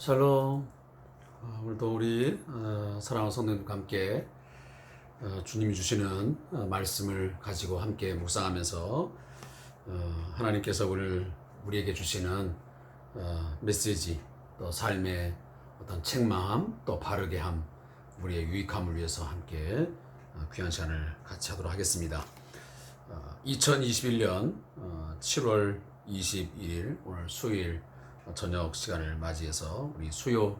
샬롬. 오늘도 우리 사랑하는 성도님과 함께 주님이 주시는 말씀을 가지고 함께 묵상하면서 하나님께서 오늘 우리에게 주시는 메시지, 또 삶의 어떤 책망함, 또 바르게 함, 우리의 유익함을 위해서 함께 귀한 시간을 같이 하도록 하겠습니다. 2021년 7월 21일 오늘 수요일 저녁 시간을 맞이해서 우리 수요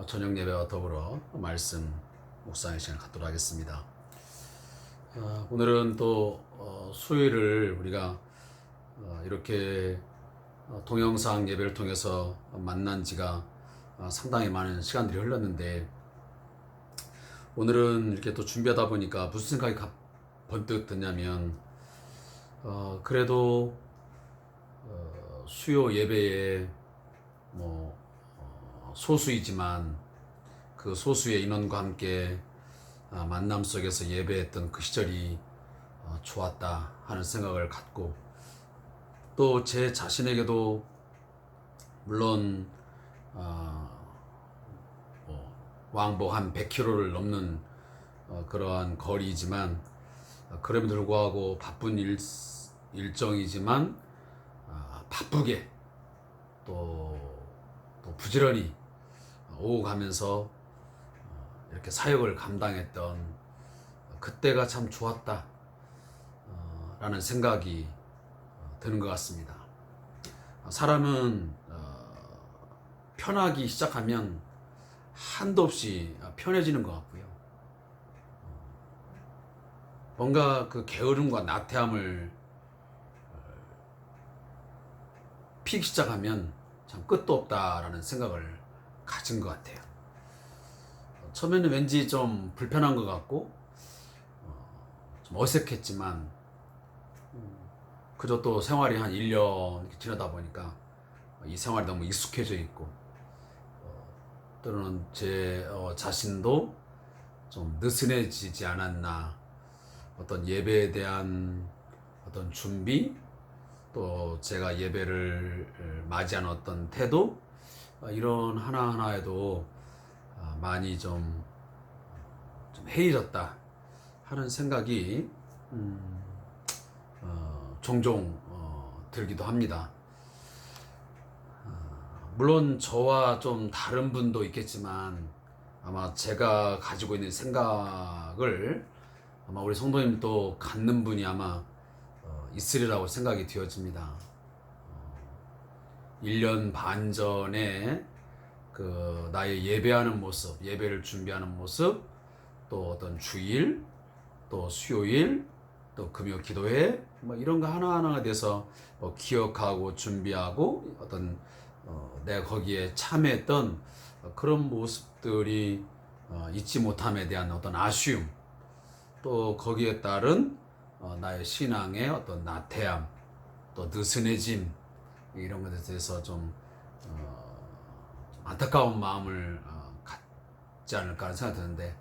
저녁 예배와 더불어 말씀 묵상의 시간을 갖도록 하겠습니다. 오늘은 또 수요일을 우리가 이렇게 동영상 예배를 통해서 만난 지가 상당히 많은 시간들이 흘렀는데, 오늘은 이렇게 또 준비하다 보니까 무슨 생각이 번뜩 드냐면, 그래도 수요 예배에 소수이지만 그 소수의 인원과 함께 만남 속에서 예배했던 그 시절이 좋았다 하는 생각을 갖고, 또 제 자신에게도 물론 왕복 한 100km를 넘는 그러한 거리이지만, 그럼에도 불구하고 바쁜 일정이지만 바쁘게 또 부지런히 오고 가면서 이렇게 사역을 감당했던 그때가 참 좋았다 라는 생각이 드는 것 같습니다. 사람은 편하기 시작하면 한도 없이 편해지는 것 같고요. 뭔가 그 게으름과 나태함을 피기 시작하면 참 끝도 없다라는 생각을 가진 것 같아요. 처음에는 왠지 좀 불편한 것 같고 좀 어색했지만, 그저 또 생활이 한 1년 이렇게 지나다 보니까 이 생활이 너무 익숙해져 있고, 때로는 제 자신도 좀 느슨해지지 않았나, 어떤 예배에 대한 어떤 준비, 또 제가 예배를 맞이하는 어떤 태도, 이런 하나하나에도 많이 좀 해이졌다 하는 생각이 종종 들기도 합니다. 물론 저와 좀 다른 분도 있겠지만, 아마 제가 가지고 있는 생각을 아마 우리 성도님도 갖는 분이 아마 있으리라고 생각이 되어집니다. 1년 반 전에 그 나의 예배하는 모습, 예배를 준비하는 모습, 또 어떤 주일, 또 수요일, 또 금요 기도회, 이런 거 하나하나에 대해서 기억하고 준비하고 어떤 내가 거기에 참여했던 그런 모습들이 잊지 못함에 대한 어떤 아쉬움, 또 거기에 따른 나의 신앙의 어떤 나태함, 또 느슨해짐, 이런 것에 대해서 좀 안타까운 마음을 갖지 않을까 하는 생각이 드는데,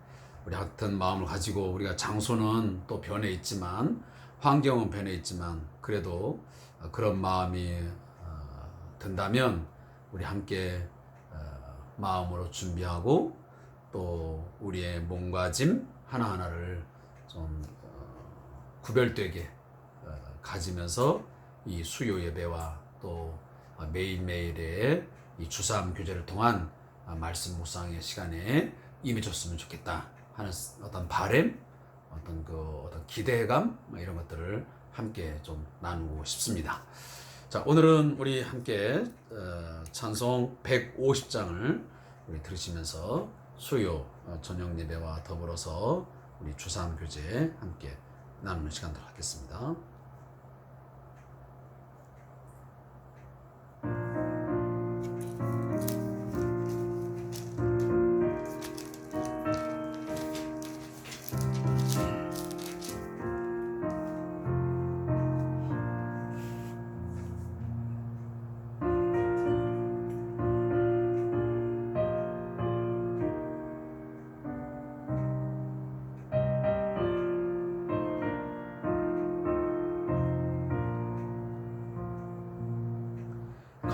우리 같은 마음을 가지고 우리가 장소는 또 변해 있지만, 환경은 변해 있지만, 그래도 그런 마음이 든다면 우리 함께 마음으로 준비하고, 또 우리의 몸가짐 하나하나를 좀 구별되게 가지면서 이 수요 예배와 또 매일매일의 이 주삼 교제를 통한 말씀 묵상의 시간에 임해줬으면 좋겠다 하는 어떤 바람, 어떤 기대감, 이런 것들을 함께 좀 나누고 싶습니다. 자, 오늘은 우리 함께 찬송 150장을 우리 들으시면서 수요 저녁 예배와 더불어서 우리 주삼 교제 함께 나누는 시간을 갖겠습니다.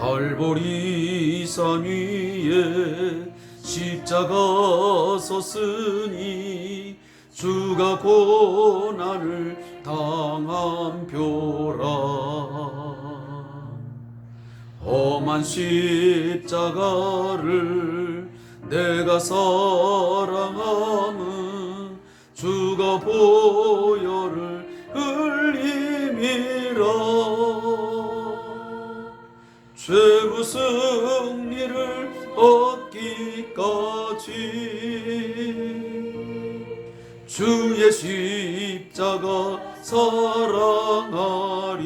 갈보리산 위에 십자가 섰으니 주가 고난을 당한 표라. 험한 십자가를 내가 사랑함은 주가 보혈을 흘림이라. 죄부 승리를 얻기까지 주의 십자가 사랑하리.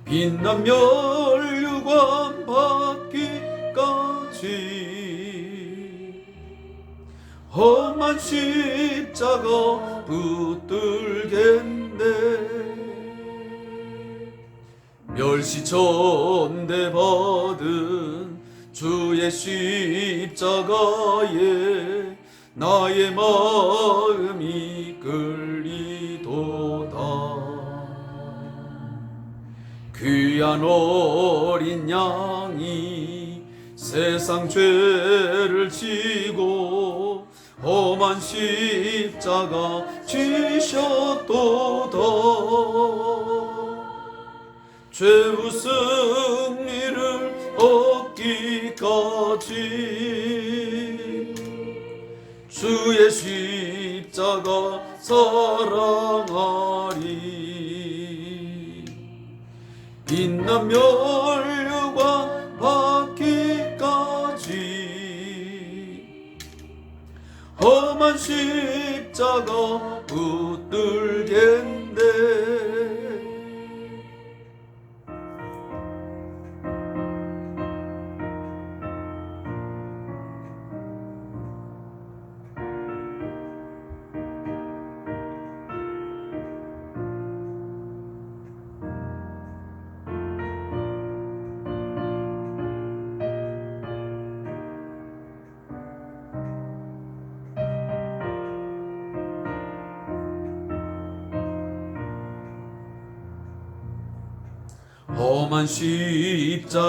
빛난 면류관 받기까지 험한 십자가 붙들겠네. 멸시천대 받은 주의 십자가에 나의 마음이 끌리도다. 귀한 어린 양이 세상 죄를 지고 험한 십자가 지셨도다. 죄우 승리를 얻기까지 주의 십자가 사랑하리. 빛난 면류관 받기까지 험한 십자가 붙들겠네. 험한 십자가에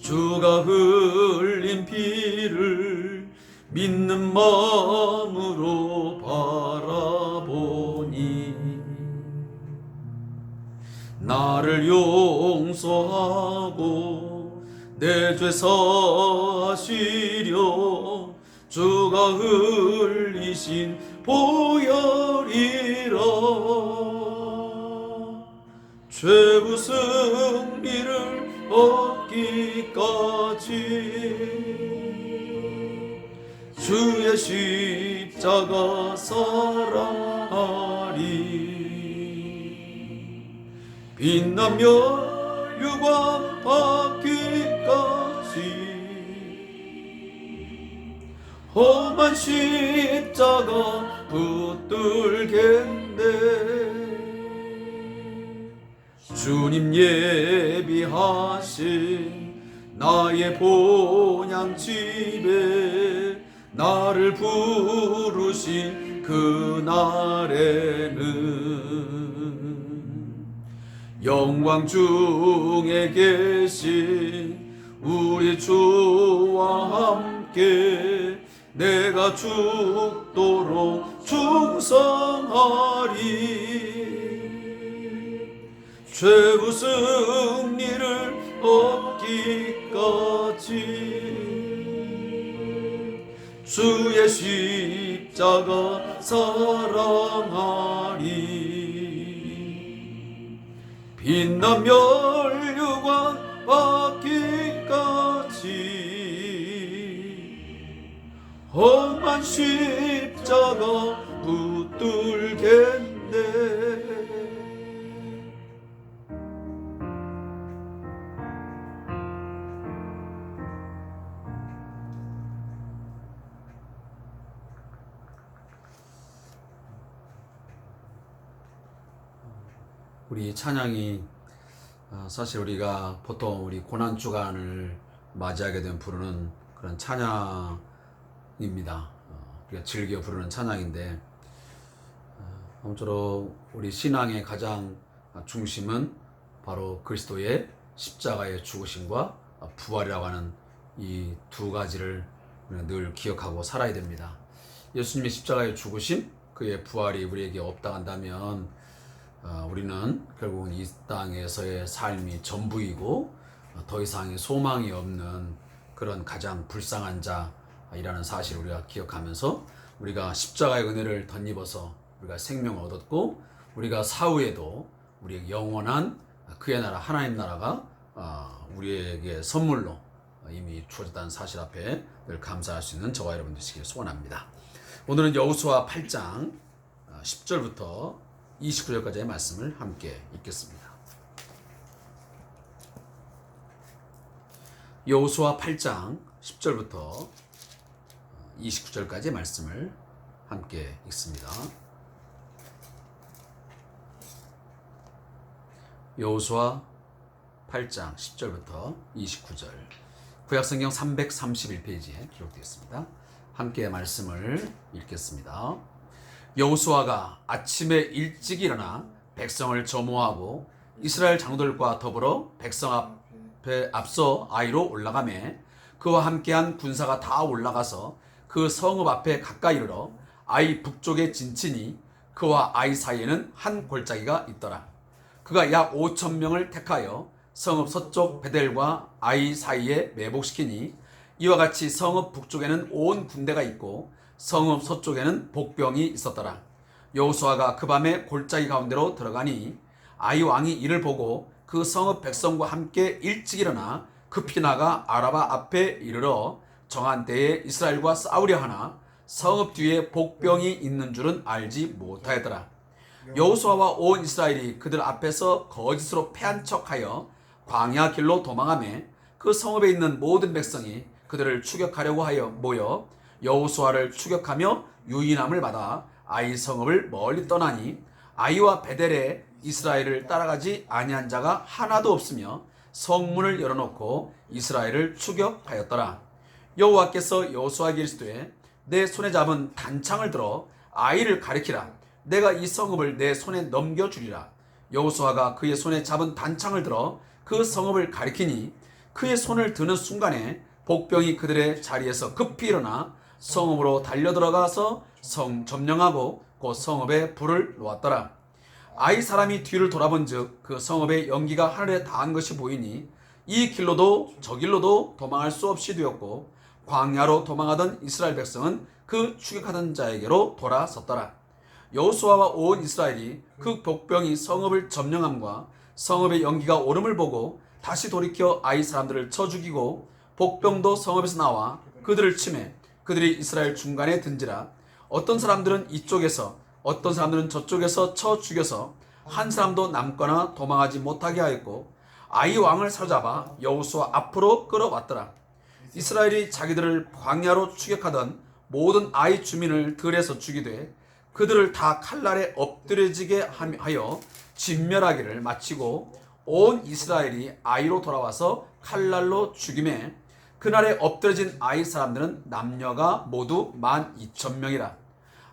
주가 흘린 피를 믿는 마음으로 바라보니 나를 용서하고 내 죄 사하시려 주가 흘리신 보혈이라. 죄부 승리를 얻기까지 주의 십자가 사랑하리. 빛난 면류관 받기까지 험한 십자가 붙들겠네. 주님 예비하신 나의 본향집에 나를 부르신 그날에는 영광 중에 계신 우리 주와 함께 내가 죽도록 충성하리. 죄부 승리를 얻기까지 주의 십자가 사랑하리. 빛난 면류관 받기까지 험한 십자가 붙들겠네. 우리 찬양이 사실 우리가 보통 우리 고난 주간을 맞이하게 되면 부르는 그런 찬양입니다. 우리가 즐겨 부르는 찬양인데 아무쪼록 우리 신앙의 가장 중심은 바로 그리스도의 십자가의 죽으심과 부활이라고 하는 이 두 가지를 늘 기억하고 살아야 됩니다. 예수님의 십자가의 죽으심, 그의 부활이 우리에게 없다 한다면 우리는 결국은 이 땅에서의 삶이 전부이고 더 이상의 소망이 없는 그런 가장 불쌍한 자이라는 사실을 우리가 기억하면서 우리가 십자가의 은혜를 덧입어서 우리가 생명을 얻었고 우리가 사후에도 우리의 영원한 그의 나라 하나님 나라가 우리에게 선물로 이미 주어졌다는 사실 앞에 늘 감사할 수 있는 저와 여러분 되시길 소원합니다. 오늘은 여호수아 8장 10절부터 29절까지의 말씀을 함께 읽겠습니다. 여호수아 8장 10절부터 29절까지의 말씀을 함께 읽습니다. 여호수아 8장 10절부터 29절, 구약성경 331페이지에 기록되어 있습니다. 함께 말씀을 읽겠습니다. 여호수아가 아침에 일찍 일어나 백성을 점호하고 이스라엘 장로들과 더불어 백성 앞에 앞서 아이로 올라가매 그와 함께한 군사가 다 올라가서 그 성읍 앞에 가까이 이르러 아이 북쪽에 진치니 그와 아이 사이에는 한 골짜기가 있더라. 그가 약 5,000명을 택하여 성읍 서쪽 베델과 아이 사이에 매복시키니 이와 같이 성읍 북쪽에는 온 군대가 있고 성읍 서쪽에는 복병이 있었더라. 여호수아가 그 밤에 골짜기 가운데로 들어가니 아이 왕이 이를 보고 그 성읍 백성과 함께 일찍 일어나 급히 나가 아라바 앞에 이르러 정한 때에 이스라엘과 싸우려 하나 성읍 뒤에 복병이 있는 줄은 알지 못하였더라. 여호수아와 온 이스라엘이 그들 앞에서 거짓으로 패한 척하여 광야 길로 도망하매 그 성읍에 있는 모든 백성이 그들을 추격하려고 하여 모여 여호수아를 추격하며 유인함을 받아 아이 성읍을 멀리 떠나니 아이와 베델에 이스라엘을 따라가지 아니한 자가 하나도 없으며 성문을 열어놓고 이스라엘을 추격하였더라. 여호와께서 여호수아에게 이르시되 내 손에 잡은 단창을 들어 아이를 가리키라. 내가 이 성읍을 내 손에 넘겨주리라. 여호수아가 그의 손에 잡은 단창을 들어 그 성읍을 가리키니 그의 손을 드는 순간에 복병이 그들의 자리에서 급히 일어나 성읍으로 달려들어가서 성 점령하고 그 성읍에 불을 놓았더라. 아이 사람이 뒤를 돌아본즉 그 성읍의 연기가 하늘에 닿은 것이 보이니 이 길로도 저 길로도 도망할 수 없이 되었고 광야로 도망하던 이스라엘 백성은 그 추격하던 자에게로 돌아섰더라. 여호수아와 온 이스라엘이 그 복병이 성읍을 점령함과 성읍의 연기가 오름을 보고 다시 돌이켜 아이 사람들을 쳐 죽이고 복병도 성읍에서 나와 그들을 치매 그들이 이스라엘 중간에 든지라. 어떤 사람들은 이쪽에서 어떤 사람들은 저쪽에서 쳐 죽여서 한 사람도 남거나 도망하지 못하게 하였고 아이 왕을 사로잡아 여호수아 앞으로 끌어왔더라. 이스라엘이 자기들을 광야로 추격하던 모든 아이 주민을 들에서 죽이되 그들을 다 칼날에 엎드려지게 하여 진멸하기를 마치고 온 이스라엘이 아이로 돌아와서 칼날로 죽임에 그날에 엎드려진 아이 사람들은 남녀가 모두 12,000명이라.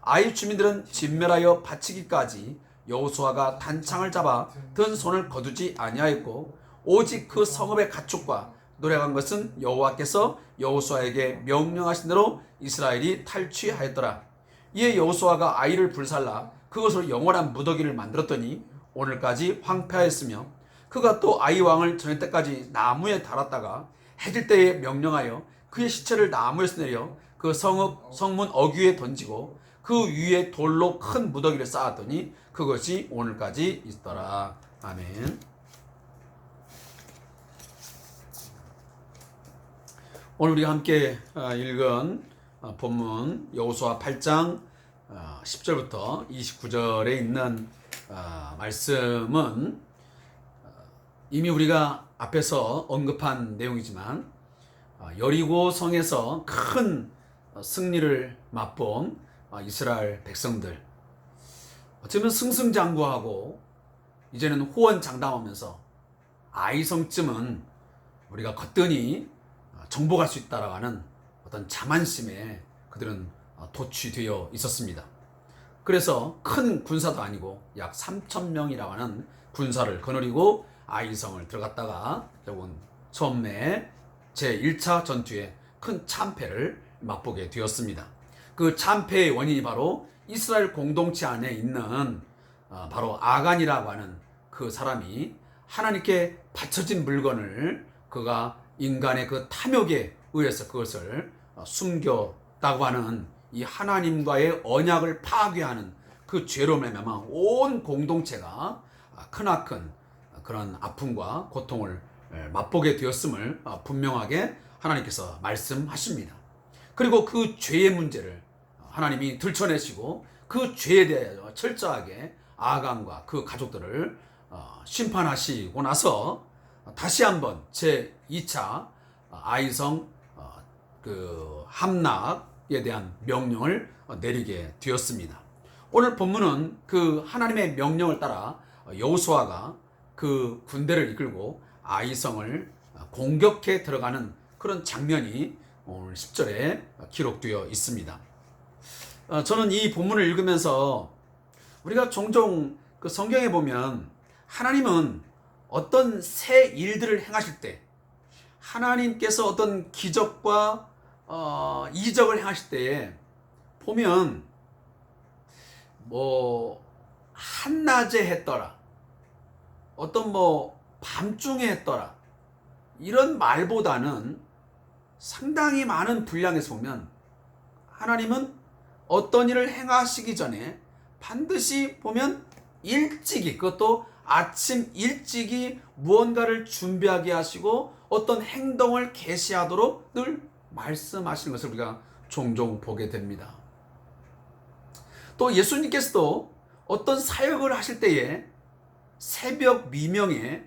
아이 주민들은 진멸하여 바치기까지 여호수아가 단창을 잡아 든 손을 거두지 아니하였고 오직 그 성읍의 가축과 노래한 것은 여호와께서 여호수아에게 명령하신 대로 이스라엘이 탈취하였더라. 이에 여호수아가 아이를 불살라 그것으로 영원한 무더기를 만들었더니 오늘까지 황폐하였으며 그가 또 아이 왕을 저녁 때까지 나무에 달았다가 해질 때에 명령하여 그의 시체를 나무에서 내려 그 성문 어귀에 던지고 그 위에 돌로 큰 무더기를 쌓았더니 그것이 오늘까지 있더라. 아멘. 오늘 우리가 함께 읽은 본문 여호수아 8장 10절부터 29절에 있는 말씀은 이미 우리가 앞에서 언급한 내용이지만 여리고 성에서 큰 승리를 맛본 이스라엘 백성들, 어쩌면 승승장구하고 이제는 호언장담하면서 아이성쯤은 우리가 거뜬히 정복할 수 있다라고 하는 어떤 자만심에 그들은 도취되어 있었습니다. 그래서 큰 군사도 아니고 약 3,000명이라고 하는 군사를 거느리고 아이성을 들어갔다가 결국은 처음에 제1차 전투에 큰 참패를 맛보게 되었습니다. 그 참패의 원인이 바로 이스라엘 공동체 안에 있는 바로 아간이라고 하는 그 사람이 하나님께 바쳐진 물건을 그가 인간의 그 탐욕에 의해서 그것을 숨겼다고 하는 이 하나님과의 언약을 파괴하는 그 죄로 말미암아 온 공동체가 크나큰 그런 아픔과 고통을 맛보게 되었음을 분명하게 하나님께서 말씀하십니다. 그리고 그 죄의 문제를 하나님이 들춰내시고 그 죄에 대하여 철저하게 아간과 그 가족들을 심판하시고 나서 다시 한번 제2차 아이성 그 함락에 대한 명령을 내리게 되었습니다. 오늘 본문은 그 하나님의 명령을 따라 여호수아가 그 군대를 이끌고 아이성을 공격해 들어가는 그런 장면이 오늘 10절에 기록되어 있습니다. 저는 이 본문을 읽으면서 우리가 종종 그 성경에 보면 하나님은 어떤 새 일들을 행하실 때, 하나님께서 어떤 기적과 이적을 행하실 때에 보면 뭐 한낮에 했더라, 어떤 뭐 밤중에 했더라, 이런 말보다는 상당히 많은 분량에서 보면 하나님은 어떤 일을 행하시기 전에 반드시 보면 일찍이, 그것도 아침 일찍이 무언가를 준비하게 하시고 어떤 행동을 개시하도록 늘 말씀하시는 것을 우리가 종종 보게 됩니다. 또 예수님께서도 어떤 사역을 하실 때에 새벽 미명에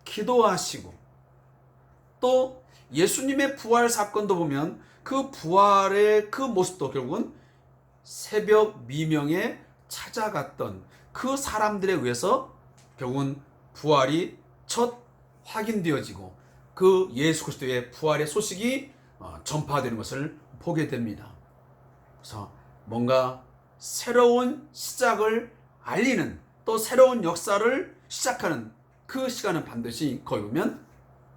기도하시고, 또 예수님의 부활 사건도 보면 그 부활의 그 모습도 결국은 새벽 미명에 찾아갔던 그 사람들에 의해서 결국은 부활이 첫 확인되어지고 그 예수 그리스도의 부활의 소식이 전파되는 것을 보게 됩니다. 그래서 뭔가 새로운 시작을 알리는, 또 새로운 역사를 시작하는 그 시간은 반드시 거기 보면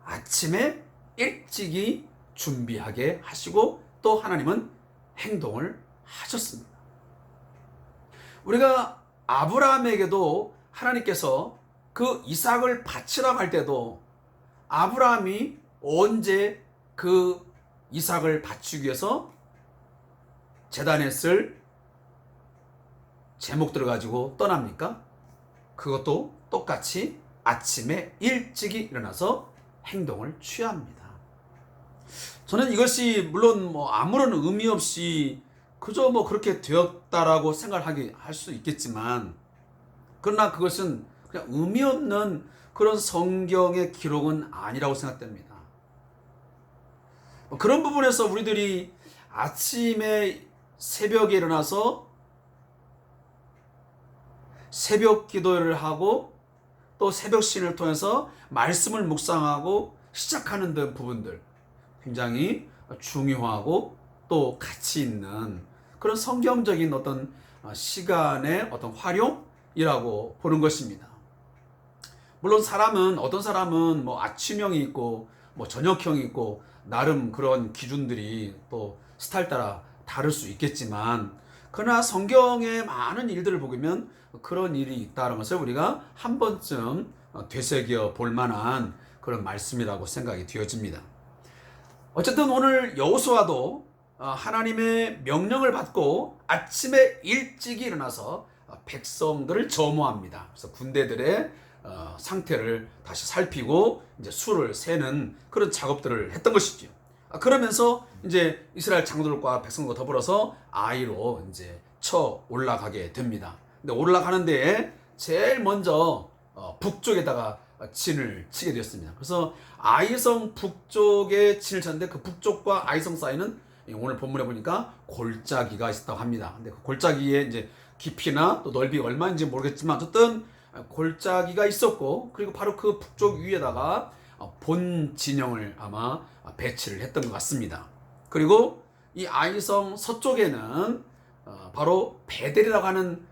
아침에 일찍이 준비하게 하시고 또 하나님은 행동을 하셨습니다. 우리가 아브라함에게도 하나님께서 그 이삭을 바치라고 할 때도 아브라함이 언제 그 이삭을 바치기 위해서 제단에 쓸 제목들을 가지고 떠납니까? 그것도 똑같이 아침에 일찍이 일어나서 행동을 취합니다. 저는 이것이 물론 뭐 아무런 의미 없이 그저 뭐 그렇게 되었다라고 할 수 있겠지만, 그러나 그것은 그냥 의미 없는 그런 성경의 기록은 아니라고 생각됩니다. 그런 부분에서 우리들이 아침에 새벽에 일어나서 새벽 기도를 하고 또 새벽 신을 통해서 말씀을 묵상하고 시작하는 등 부분들 굉장히 중요하고 또 가치 있는 그런 성경적인 어떤 시간의 어떤 활용이라고 보는 것입니다. 물론 어떤 사람은 뭐 아침형이 있고 뭐 저녁형이 있고 나름 그런 기준들이 또 스타일 따라 다를 수 있겠지만, 그러나 성경의 많은 일들을 보면 그런 일이 있다는 것을 우리가 한 번쯤 되새겨 볼 만한 그런 말씀이라고 생각이 되어집니다. 어쨌든 오늘 여호수아도 하나님의 명령을 받고 아침에 일찍이 일어나서 백성들을 점호합니다. 그래서 군대들의 상태를 다시 살피고 이제 수를 세는 그런 작업들을 했던 것이죠. 그러면서 이제 이스라엘 장로들과 백성과 더불어서 아이로 이제 쳐 올라가게 됩니다. 근데 올라가는 데에 제일 먼저 북쪽에다가 진을 치게 되었습니다. 그래서 아이성 북쪽에 진을 쳤는데 그 북쪽과 아이성 사이는 오늘 본문에 보니까 골짜기가 있었다고 합니다. 근데 그 골짜기의 이제 깊이나 또 넓이가 얼마인지 모르겠지만 어쨌든 골짜기가 있었고, 그리고 바로 그 북쪽 위에다가 본 진영을 아마 배치를 했던 것 같습니다. 그리고 이 아이성 서쪽에는 바로 베델이라고 하는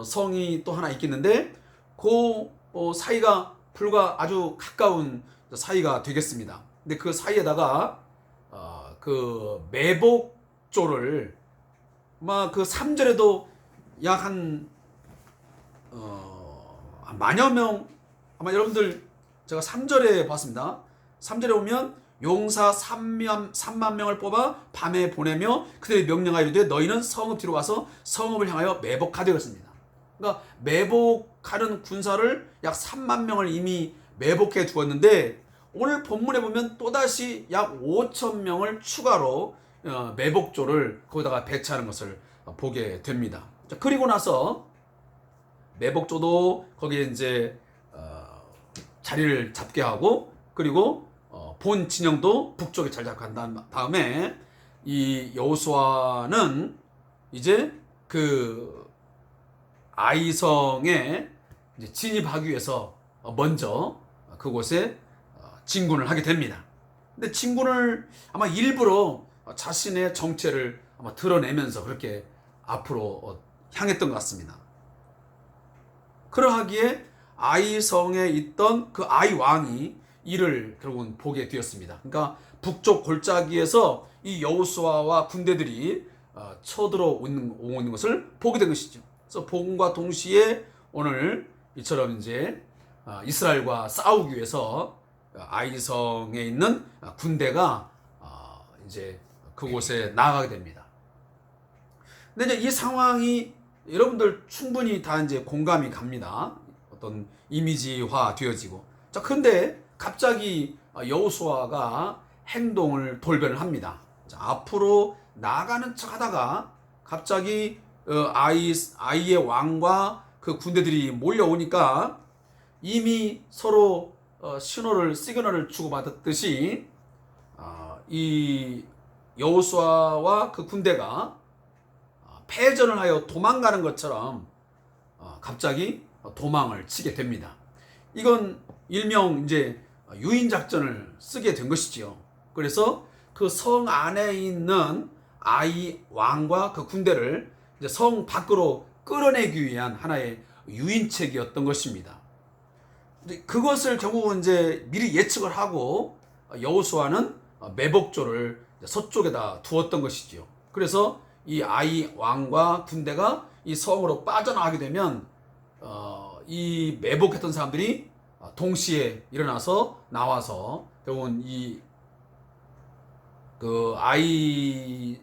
성이 또 하나 있겠는데 그 사이가 불과 아주 가까운 사이가 되겠습니다. 근데 그 사이에다가 그 매복조를 아마 그 3절에도 약 한 만여 명, 아마 여러분들 제가 3절에 봤습니다. 3절에 보면 용사 3만 명을 뽑아 밤에 보내며 그들이 명령하여 이르되 너희는 성읍 뒤로 가서 성읍을 향하여 매복하되 그랬습니다. 그러니까 매복하는 군사를 약 3만 명을 이미 매복해 두었는데 오늘 본문에 보면 또다시 약 5천 명을 추가로 매복조를 거기다가 배치하는 것을 보게 됩니다. 자, 그리고 나서 매복조도 거기에 이제 자리를 잡게 하고 그리고 본 진영도 북쪽에 잘 잡고 한 다음에 이 여호수아는 이제 그 아이성에 이제 진입하기 위해서 먼저 그곳에 진군을 하게 됩니다. 근데 진군을 아마 일부러 자신의 정체를 아마 드러내면서 그렇게 앞으로 향했던 것 같습니다. 그러하기에 아이성에 있던 그 아이 왕이 이를 결국은 보게 되었습니다. 그러니까 북쪽 골짜기에서 이 여호수아와 군대들이 쳐들어오고 있는 것을 보게 된 것이죠. 그래서 복음과 동시에 오늘 이처럼 이제 이스라엘과 싸우기 위해서 아이성에 있는 군대가 이제 그곳에 나아가게 됩니다. 근데 이제 이 상황이 여러분들 충분히 다 이제 공감이 갑니다. 어떤 이미지화 되어지고. 자, 근데 갑자기 여호수아가 행동을 돌변을 합니다. 자, 앞으로 나가는 척 하다가 갑자기 아이의 왕과 그 군대들이 몰려오니까 이미 서로 시그널을 주고받았듯이 이 여호수아와 그 군대가 패전을 하여 도망가는 것처럼 갑자기 도망을 치게 됩니다. 이건 일명 이제 유인 작전을 쓰게 된 것이지요. 그래서 그 성 안에 있는 아이 왕과 그 군대를 이제 성 밖으로 끌어내기 위한 하나의 유인책이었던 것입니다. 그것을 결국은 이제 미리 예측을 하고 여호수아는 매복조를 서쪽에다 두었던 것이지요. 그래서 이 아이 왕과 군대가 이 성으로 빠져나가게 되면 이 매복했던 사람들이 동시에 일어나서 나와서 결국은 이 그 아이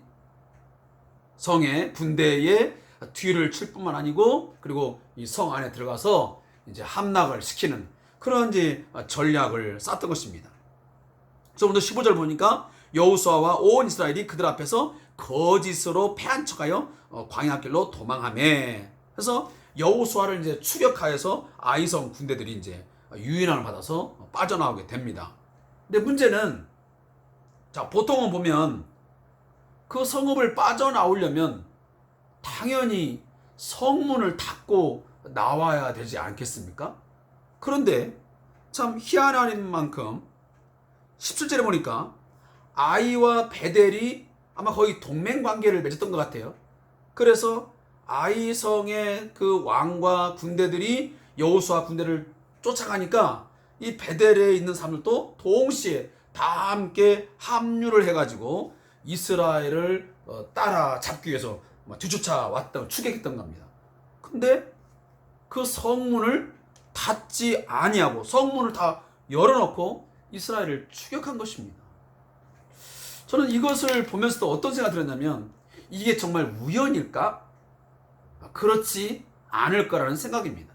성의 군대의 뒤를 칠 뿐만 아니고 그리고 이 성 안에 들어가서 이제 함락을 시키는 그런 이제 전략을 쌌던 것입니다. 그래서 오늘 15절 보니까 여호수아와 온 이스라엘이 그들 앞에서 거짓으로 패한 척하여 광야길로 도망하매. 그래서 여호수아를 이제 추격하여서 아이성 군대들이 이제 유인함을 받아서 빠져나오게 됩니다. 근데 문제는 자, 보통은 보면 그 성읍을 빠져나오려면 당연히 성문을 닫고 나와야 되지 않겠습니까? 그런데 참 희한한 만큼 17절에 보니까 아이와 베델이 아마 거의 동맹 관계를 맺었던 것 같아요. 그래서 아이성의 그 왕과 군대들이 여호수아 군대를 쫓아가니까 이 베델에 있는 사람들도 동시에 다 함께 합류를 해가지고 이스라엘을 따라잡기 위해서 뒤쫓아왔던 추격했던 겁니다. 근데 그 성문을 닫지 아니하고 성문을 다 열어놓고 이스라엘을 추격한 것입니다. 저는 이것을 보면서도 어떤 생각이 들었냐면 이게 정말 우연일까? 그렇지 않을 거라는 생각입니다.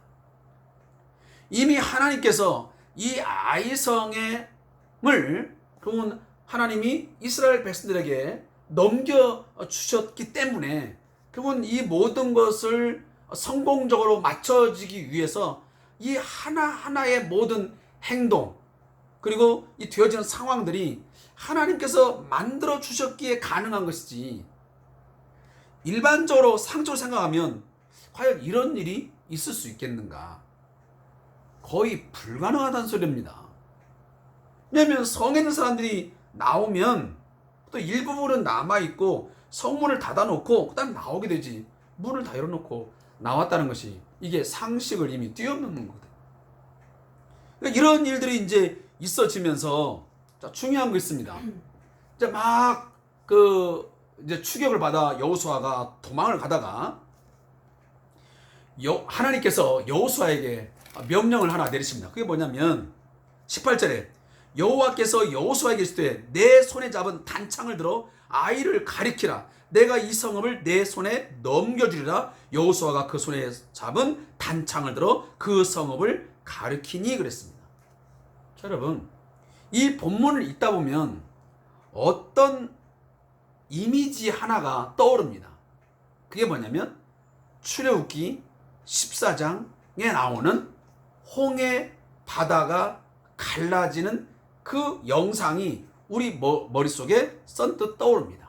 이미 하나님께서 이 아이성을 그러면 하나님이 이스라엘 백성들에게 넘겨주셨기 때문에 결국은 이 모든 것을 성공적으로 맞춰지기 위해서 이 하나하나의 모든 행동 그리고 이 되어지는 상황들이 하나님께서 만들어 주셨기에 가능한 것이지 일반적으로 상적으로 생각하면 과연 이런 일이 있을 수 있겠는가? 거의 불가능하다는 소리입니다. 왜냐하면 성에 있는 사람들이 나오면 또 일부분은 남아있고 성문을 닫아놓고 그 다음 나오게 되지 문을 다 열어놓고 나왔다는 것이 이게 상식을 이미 뛰어넘는 거거든요. 이런 일들이 이제 있어지면서 자, 중요한 거 있습니다. 이제 막 이제 추격을 받아 여호수아가 도망을 가다가 하나님께서 여호수아에게 명령을 하나 내리십니다. 그게 뭐냐면 18절에 여호와께서 여호수아에게 이르시되 내 손에 잡은 단창을 들어 아이를 가리키라. 내가 이 성읍을 내 손에 넘겨주리라. 여호수아가 그 손에 잡은 단창을 들어 그 성읍을 가리키니 그랬습니다. 자, 여러분, 이 본문을 읽다 보면 어떤 이미지 하나가 떠오릅니다. 그게 뭐냐면 출애굽기 14장에 나오는 홍해 바다가 갈라지는 그 영상이 우리 머릿속에 선뜻 떠오릅니다.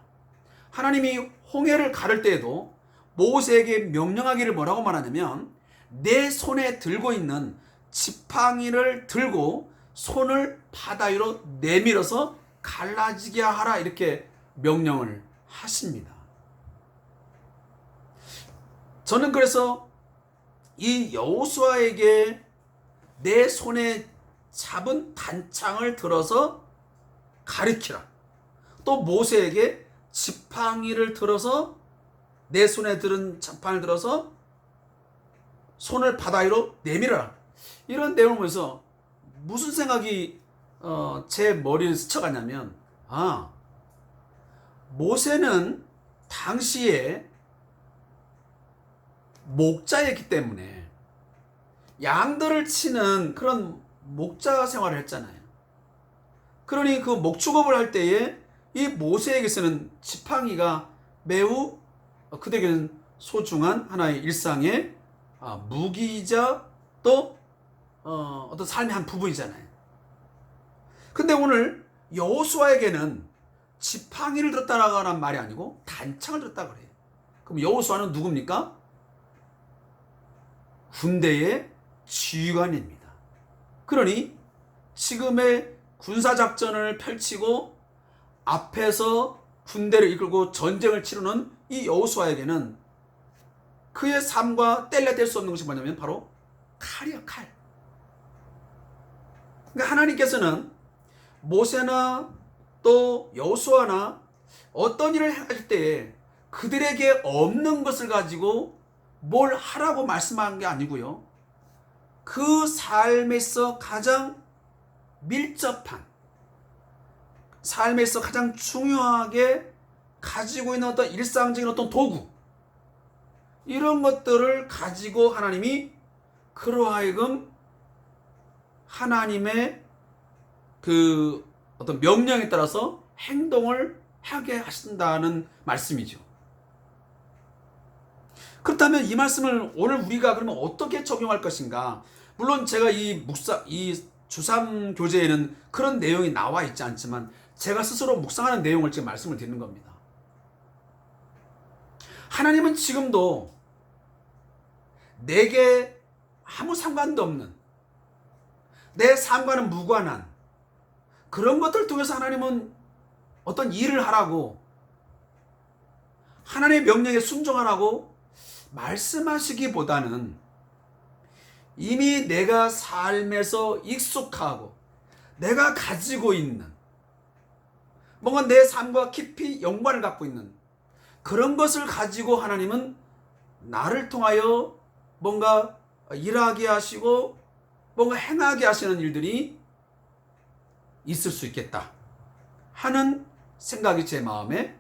하나님이 홍해를 가를 때에도 모세에게 명령하기를 뭐라고 말하냐면 내 손에 들고 있는 지팡이를 들고 손을 바다 위로 내밀어서 갈라지게 하라 이렇게 명령을 하십니다. 저는 그래서 이 여호수아에게 내 손에 잡은 단창을 들어서 가리키라. 또 모세에게 지팡이를 들어서 내 손에 들은 지팡이를 들어서 손을 바다 위로 내밀어라. 이런 내용을 보면서 무슨 생각이 제 머리를 스쳐가냐면 모세는 당시에 목자였기 때문에 양들을 치는 그런 목자 생활을 했잖아요. 그러니 그 목축업을 할 때에 이 모세에게 쓰는 지팡이가 매우 그에게는 소중한 하나의 일상의 무기이자 또 어떤 삶의 한 부분이잖아요. 근데 오늘 여호수아에게는 지팡이를 들었다라는 말이 아니고 단창을 들었다 그래요. 그럼 여호수아는 누굽니까? 군대의 지휘관입니다. 그러니 지금의 군사작전을 펼치고 앞에서 군대를 이끌고 전쟁을 치르는 이 여호수아에게는 그의 삶과 뗄래뗄 수 없는 것이 뭐냐면 바로 칼이야, 칼. 그러니까 하나님께서는 모세나 또 여호수아나 어떤 일을 행할 때에 그들에게 없는 것을 가지고 뭘 하라고 말씀한 게 아니고요. 그 삶에서 가장 밀접한, 삶에서 가장 중요하게 가지고 있는 어떤 일상적인 어떤 도구, 이런 것들을 가지고 하나님이 그러하여금 하나님의 그 어떤 명령에 따라서 행동을 하게 하신다는 말씀이죠. 그렇다면 이 말씀을 오늘 우리가 그러면 어떻게 적용할 것인가? 물론 제가 이 주삼 교재에는 그런 내용이 나와 있지 않지만 제가 스스로 묵상하는 내용을 지금 말씀을 드리는 겁니다. 하나님은 지금도 내게 아무 상관도 없는, 내 삶과는 무관한 그런 것들을 통해서 하나님은 어떤 일을 하라고, 하나님의 명령에 순종하라고 말씀하시기보다는 이미 내가 삶에서 익숙하고 내가 가지고 있는 뭔가 내 삶과 깊이 연관을 갖고 있는 그런 것을 가지고 하나님은 나를 통하여 뭔가 일하게 하시고 뭔가 행하게 하시는 일들이 있을 수 있겠다 하는 생각이 제 마음에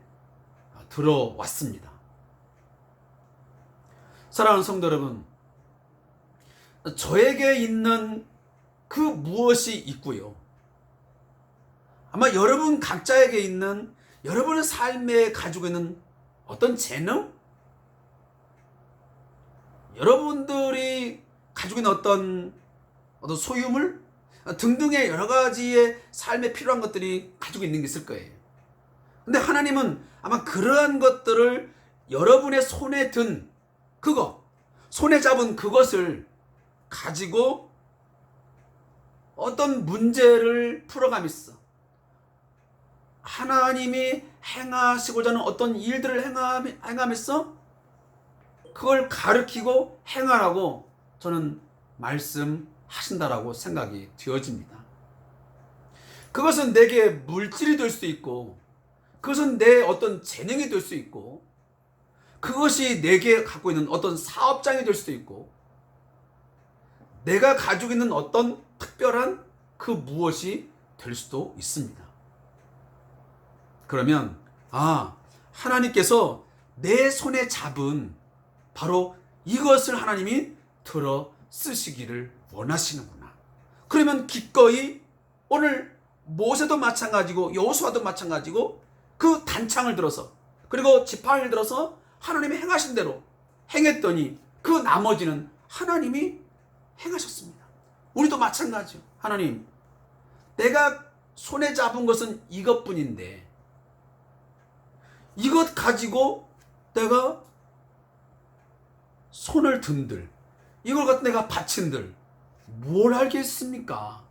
들어왔습니다. 사랑하는 성도 여러분, 저에게 있는 그 무엇이 있고요. 아마 여러분 각자에게 있는 여러분의 삶에 가지고 있는 어떤 재능? 여러분들이 가지고 있는 어떤 소유물? 등등의 여러 가지의 삶에 필요한 것들이 가지고 있는 게 있을 거예요. 근데 하나님은 아마 그러한 것들을 여러분의 손에 든 손에 잡은 그것을 가지고 어떤 문제를 풀어가면서 하나님이 행하시고자 하는 어떤 일들을 행하면서 그걸 가르치고 행하라고 저는 말씀드리고 하신다라고 생각이 되어집니다. 그것은 내게 물질이 될 수도 있고, 그것은 내 어떤 재능이 될 수 있고, 그것이 내게 갖고 있는 어떤 사업장이 될 수도 있고, 내가 가지고 있는 어떤 특별한 그 무엇이 될 수도 있습니다. 그러면 하나님께서 내 손에 잡은 바로 이것을 하나님이 들어 쓰시기를 원하시는구나. 그러면 기꺼이 오늘 모세도 마찬가지고 여호수아도 마찬가지고 그 단창을 들어서, 그리고 지팡이를 들어서 하나님이 행하신 대로 행했더니 그 나머지는 하나님이 행하셨습니다. 우리도 마찬가지요. 하나님, 내가 손에 잡은 것은 이것뿐인데 이것 가지고 내가 손을 든들, 이걸 갖고 내가 바친들 뭘 알겠습니까?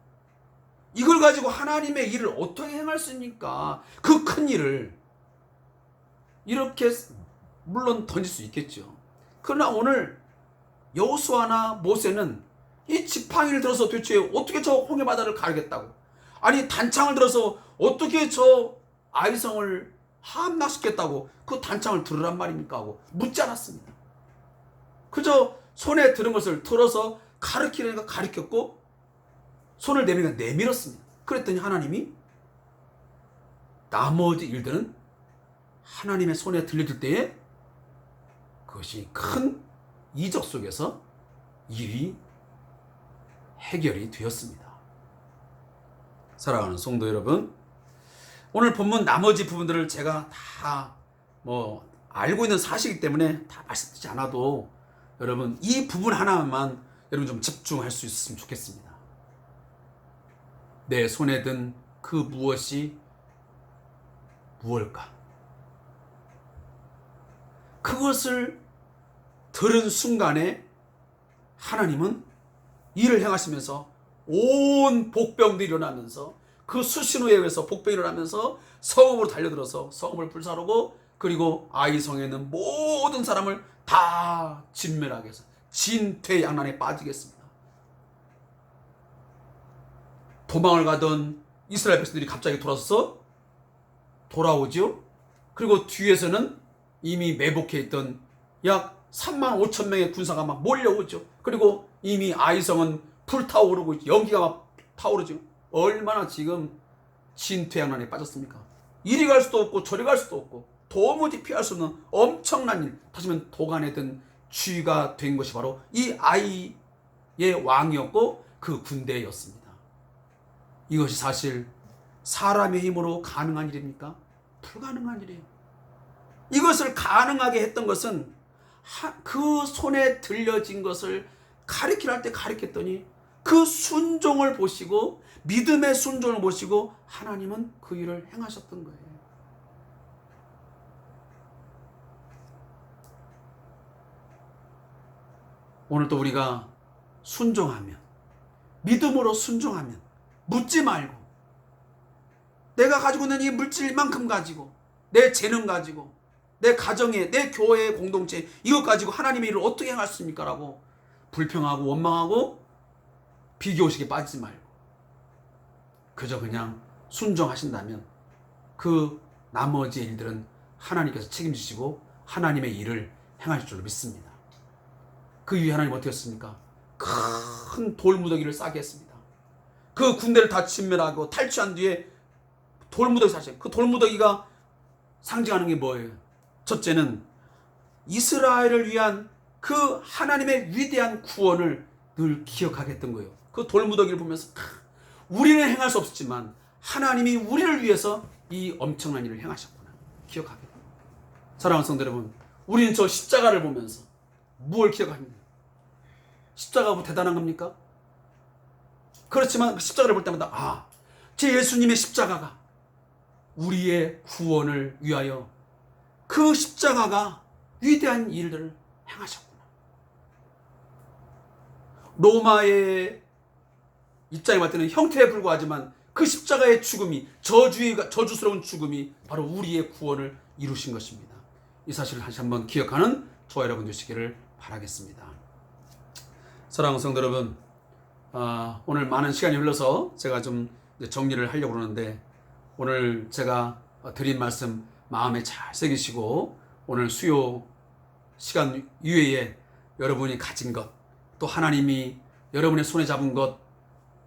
이걸 가지고 하나님의 일을 어떻게 행할 수 있습니까? 그 큰 일을 이렇게 물론 던질 수 있겠죠. 그러나 오늘 여호수아나 모세는 이 지팡이를 들어서 도대체 어떻게 저 홍해 바다를 가르겠다고, 아니 단창을 들어서 어떻게 저 아이성을 함락시켰다고 그 단창을 들으란 말입니까 하고 묻지 않았습니다. 그저 손에 들은 것을 들어서 가르치려니까 가르쳤고, 손을 내밀니까 내밀었습니다. 그랬더니 하나님이 나머지 일들은 하나님의 손에 들려질 때에 그것이 큰 이적 속에서 일이 해결이 되었습니다. 사랑하는 성도 여러분, 오늘 본문 나머지 부분들을 제가 다 알고 있는 사실이기 때문에 다 말씀드리지 않아도 여러분 이 부분 하나만 여러분 좀 집중할 수 있었으면 좋겠습니다. 내 손에 든 그 무엇이 무엇일까? 그것을 들은 순간에 하나님은 일을 행하시면서 온 복병들이 일어나면서 그 수신호에 의해서 복병이 일어나면서 성읍으로 달려들어서 성읍을 불사르고, 그리고 아이성에 있는 모든 사람을 다 진멸하게 해서 진퇴양난에 빠지겠습니다. 도망을 가던 이스라엘 백성들이 갑자기 돌아오죠. 그리고 뒤에서는 이미 매복해 있던 약 3만 5천 명의 군사가 막 몰려오죠. 그리고 이미 아이성은 불타오르고 연기가 막 타오르죠. 얼마나 지금 진퇴양난에 빠졌습니까? 이리 갈 수도 없고 저리 갈 수도 없고 도무지 피할 수 없는 엄청난 일, 다시 말하면 도간에 든 쥐가 된 것이 바로 이 아이의 왕이었고 그 군대였습니다. 이것이 사실 사람의 힘으로 가능한 일입니까? 불가능한 일이에요. 이것을 가능하게 했던 것은 그 손에 들려진 것을 가르치려 할 때 가르쳤더니 그 순종을 보시고, 믿음의 순종을 보시고 하나님은 그 일을 행하셨던 거예요. 오늘도 우리가 순종하면, 믿음으로 순종하면, 묻지 말고 내가 가지고 있는 이 물질만큼 가지고, 내 재능 가지고, 내 가정에, 내 교회 공동체 이것 가지고 하나님의 일을 어떻게 행할 수 있습니까? 라고 불평하고 원망하고 비교의식에 빠지지 말고 그저 그냥 순종하신다면 그 나머지 일들은 하나님께서 책임지시고 하나님의 일을 행하실 줄로 믿습니다. 그 이후에 하나님 어떻게 했습니까? 큰 돌무더기를 싸게 했습니다. 그 군대를 다 진멸하고 탈취한 뒤에 돌무더기 사실, 그 돌무더기가 상징하는 게 뭐예요? 첫째는 이스라엘을 위한 그 하나님의 위대한 구원을 늘 기억하게 했던 거예요. 그 돌무더기를 보면서 우리는 행할 수 없었지만 하나님이 우리를 위해서 이 엄청난 일을 행하셨구나 기억하게 됩니다. 사랑하는 성도 여러분, 우리는 저 십자가를 보면서 무엇을 기억합니까? 십자가가 뭐 대단한 겁니까? 그렇지만 그 십자가를 볼 때마다 제 예수님의 십자가가 우리의 구원을 위하여 그 십자가가 위대한 일들을 행하셨구나. 로마의 입장에 봤을 때는 형태에 불과하지만 그 십자가의 죽음이, 저주스러운 죽음이 바로 우리의 구원을 이루신 것입니다. 이 사실을 다시 한번 기억하는 저와 여러분 되시기를 바라겠습니다. 사랑하는 성도 여러분, 오늘 많은 시간이 흘러서 제가 좀 이제 정리를 하려고 그러는데, 오늘 제가 드린 말씀 마음에 잘 새기시고 오늘 수요 시간 이외에 여러분이 가진 것, 또 하나님이 여러분의 손에 잡은 것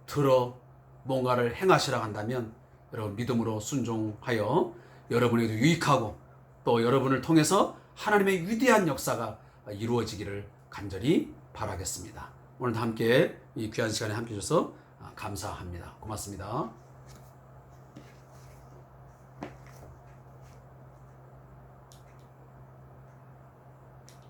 들어 뭔가를 행하시라 한다면 여러분 믿음으로 순종하여 여러분에게도 유익하고 또 여러분을 통해서 하나님의 위대한 역사가 이루어지기를 간절히 바라겠습니다. 오늘 함께 이 귀한 시간에 함께 해주셔서 감사합니다. 고맙습니다.